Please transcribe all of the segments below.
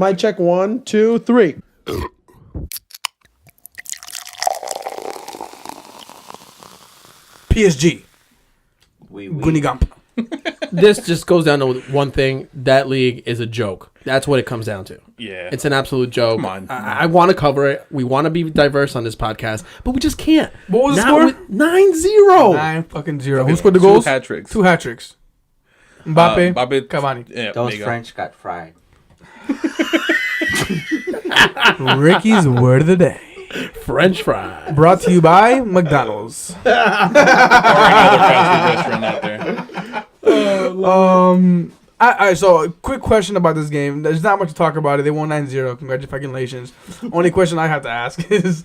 Mic check 1, 2, 3. PSG. Gunigump. This just goes down to one thing. That league is a joke. That's what it comes down to. Yeah. It's an absolute joke. Come on. I want to cover it. We want to be diverse on this podcast, but we just can't. What was the Not score? 9-0. 9-0. Who scored the goals? 2 hat tricks. 2 hat tricks. Mbappe, Mbappe, Cavani. Yeah, Those there you go. French got fried. Ricky's word of the day. French fry. Brought to you by McDonald's. Or another fast food restaurant out there. So a quick question about this game. There's not much to talk about it. They won 9-0. Congratulations. Only question I have to ask is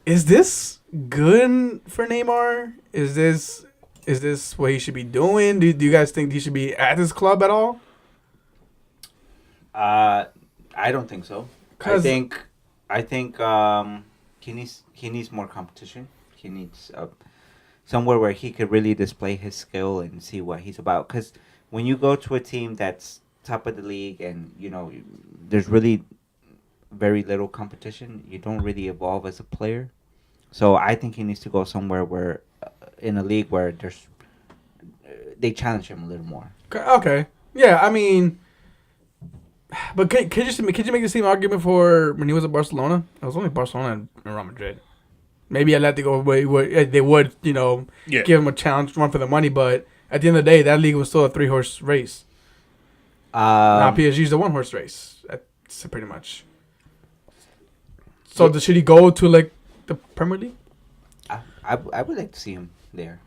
this good for Neymar? Is this what he should be doing? Do you guys think he should be at this club at all? I don't think so. I think he needs more competition. He needs somewhere where he could really display his skill and see what he's about. Because when you go to a team that's top of the league and there's really very little competition, you don't really evolve as a player. So I think he needs to go somewhere where in a league where they challenge him a little more. Okay. Yeah, I mean, but could you make the same argument for when he was at Barcelona? It was only Barcelona and Real Madrid. Maybe Atletico they would give him a challenge, run for the money, but at the end of the day, that league was still a 3-horse race. Now PSG's the 1-horse race. That's pretty much. So should he go to like the Premier League? I would like to see him there.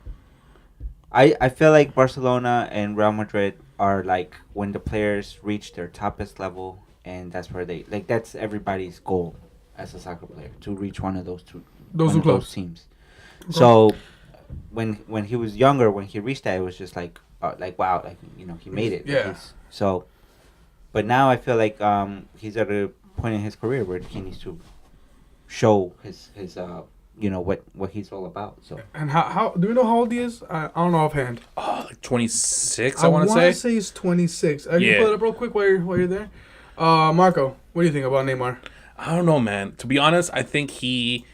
I feel like Barcelona and Real Madrid are like when the players reach their toppest level, and that's where that's everybody's goal as a soccer player, to reach one of those those teams. Okay. So when he was younger, when he reached that, it was just like wow, he made it. Yeah. But now I feel like he's at a point in his career where he needs to show his what he's all about. So. And how do we know how old he is? I don't know offhand. Like 26, I want to say. He's 26. Can you pull it up real quick while you're there? Marco, what do you think about Neymar? I don't know, man. To be honest, I think he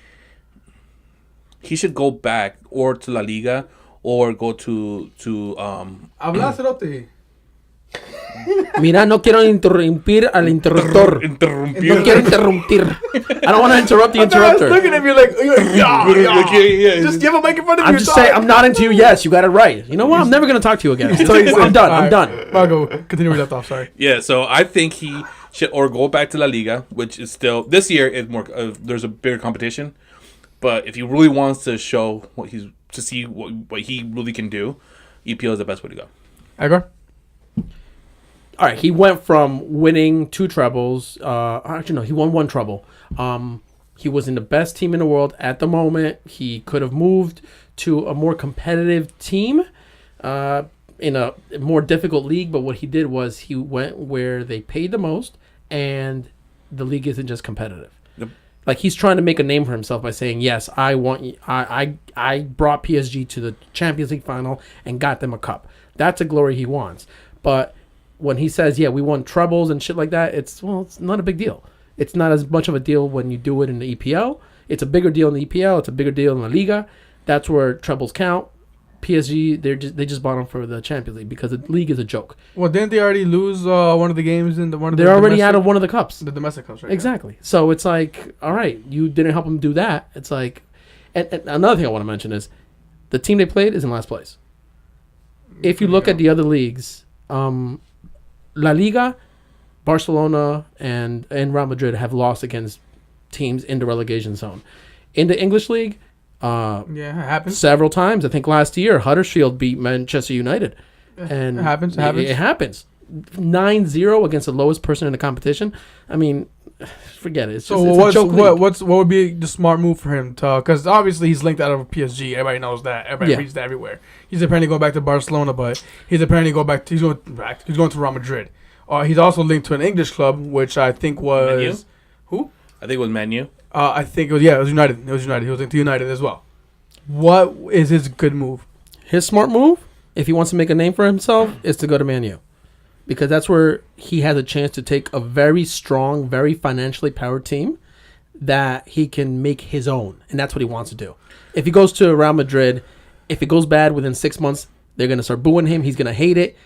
should go back or to La Liga or go to Habla, Cerote. Mira, no quiero interrumpir al interruptor. No quiero interrumpir. I don't want to interrupt the interrupter. I was looking at me like, yeah. Just give a mic in front of you. I'm just saying, I'm nodding to you. Yes, you got it right. You know what? I'm never going to talk to you again. I'm done. I'm done. Marco, continue where you left off. Sorry. Yeah, so I think he should or go back to La Liga, which is still this year is more. There's a bigger competition, but if he really wants to show what he really can do, EPL is the best way to go. Edgar? All right, he went from winning 2 trebles. Actually, no, he won 1 treble. He was in the best team in the world at the moment. He could have moved to a more competitive team in a more difficult league. But what he did was he went where they paid the most, and the league isn't just competitive. Yep. Like he's trying to make a name for himself by saying, "Yes, I brought PSG to the Champions League final and got them a cup." That's a glory he wants, but when he says, yeah, we won trebles and shit like that, it's not a big deal. It's not as much of a deal when you do it in the EPL. It's a bigger deal in the EPL. It's a bigger deal in La Liga. That's where trebles count. PSG, they just bought them for the Champions League because the league is a joke. Well, didn't they already lose one of the games in one of the They're already out of one of the cups. The domestic cups, right? Exactly. So it's like, all right, you didn't help them do that. It's like, and another thing I want to mention is the team they played is in last place. If you look at the other leagues, La Liga, Barcelona, and Real Madrid have lost against teams in the relegation zone. In the English league, it happens several times. I think last year Huddersfield beat Manchester United, and it happens. It happens. 9-0 against the lowest person in the competition. I mean, forget it. It's just, it's a joke league. What would be the smart move for him to? Because obviously he's linked out of PSG. Everybody knows that. Everybody reads that everywhere. He's apparently going back to Barcelona, but he's apparently going back. He's going to Real Madrid. He's also linked to an English club, which I think was Manu? Who? I think it was Manu. I think it was United. It was United. He was linked to United as well. What is his good move? His smart move, if he wants to make a name for himself, is to go to Man U. because that's where he has a chance to take a very strong, very financially powered team that he can make his own, and that's what he wants to do. If he goes to Real Madrid, if it goes bad within 6 months, they're gonna start booing him. He's gonna hate it.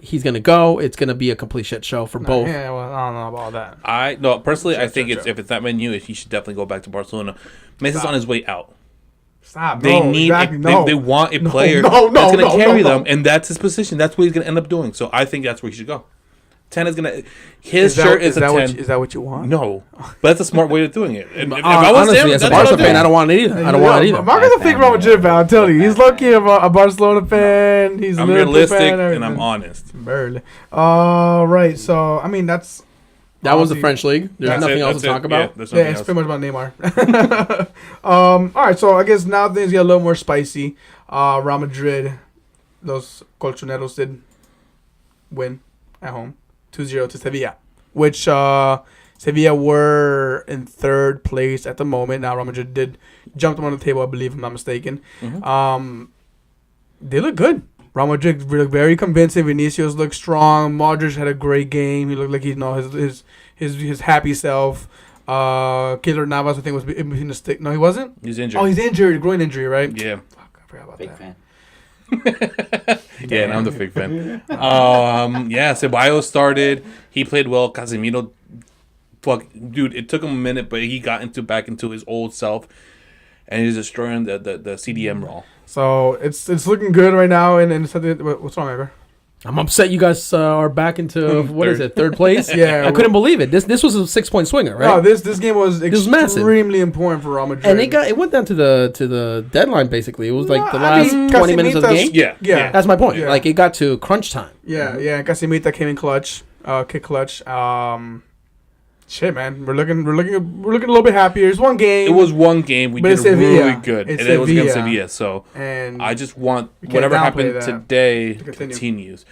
He's gonna go. It's gonna be a complete shit show for both. Yeah, well, I don't know about that. Personally, I think if it's that menu, he should definitely go back to Barcelona. Messi's on his way out. Stop. They no, need exactly, they want a player that's going to carry them, and that's his position. That's what he's going to end up doing. So I think that's where he should go. 10 is going to his shirt is a 10. Is that what you want? No, but that's a smart way of doing it. And if I was honestly, as a Barca fan, I don't want it either. I don't want it either. Marco's a fake Real Madrid fan. I'll tell you, he's lucky a Barcelona fan. He's I'm a realistic fan, and I'm honest. Barely. Right. So I mean, that was the French league. There's nothing else to talk about. Yeah, it's pretty much about Neymar. All right, so I guess now things get a little more spicy. Real Madrid, those Colchoneros did win at home, 2-0 to Sevilla, which Sevilla were in third place at the moment. Now Real Madrid did jump them on the table, I believe, if I'm not mistaken. Mm-hmm. They look good. Real Madrid looked very convincing. Vinicius looked strong. Modric had a great game. He looked like his happy self. Keylor Navas, I think, was in between the stick. No, he wasn't? He's injured. Oh, he's injured. Groin injury, right? Yeah. Fuck, I forgot about Big that. fan. Yeah, and I'm the fake fan. Ceballos started. He played well. Casemiro, dude, it took him a minute, but he got back into his old self, and he's destroying the CDM role. So it's looking good right now. And what's wrong, Ever? I'm upset you guys are back into third place? Yeah, I couldn't believe it. This was a 6-point swinger, right? No, this game was extremely important for Real Madrid. And it went down to the deadline basically. It was like the last 20 minutes of the game. Yeah. That's my point. Yeah. Like it got to crunch time. Yeah. Casemiro came in clutch, kick clutch. Shit, man, we're looking a little bit happier. It's one game. It was one game. We did really good, and it was against Sevilla. So and I just want whatever happened today to continues.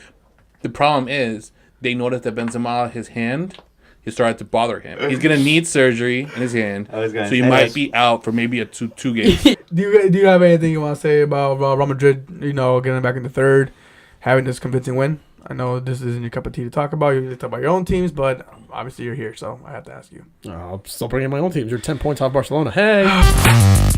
The problem is they noticed that Benzema, his hand, he started to bother him. He's gonna need surgery in his hand, so he might be out for maybe a two games. Do you have anything you want to say about Real Madrid? Getting back in the third, having this convincing win. I know this isn't your cup of tea to talk about. You talk about your own teams, but obviously you're here, so I have to ask you. I'm still bringing my own teams. You're 10 points off Barcelona. Hey.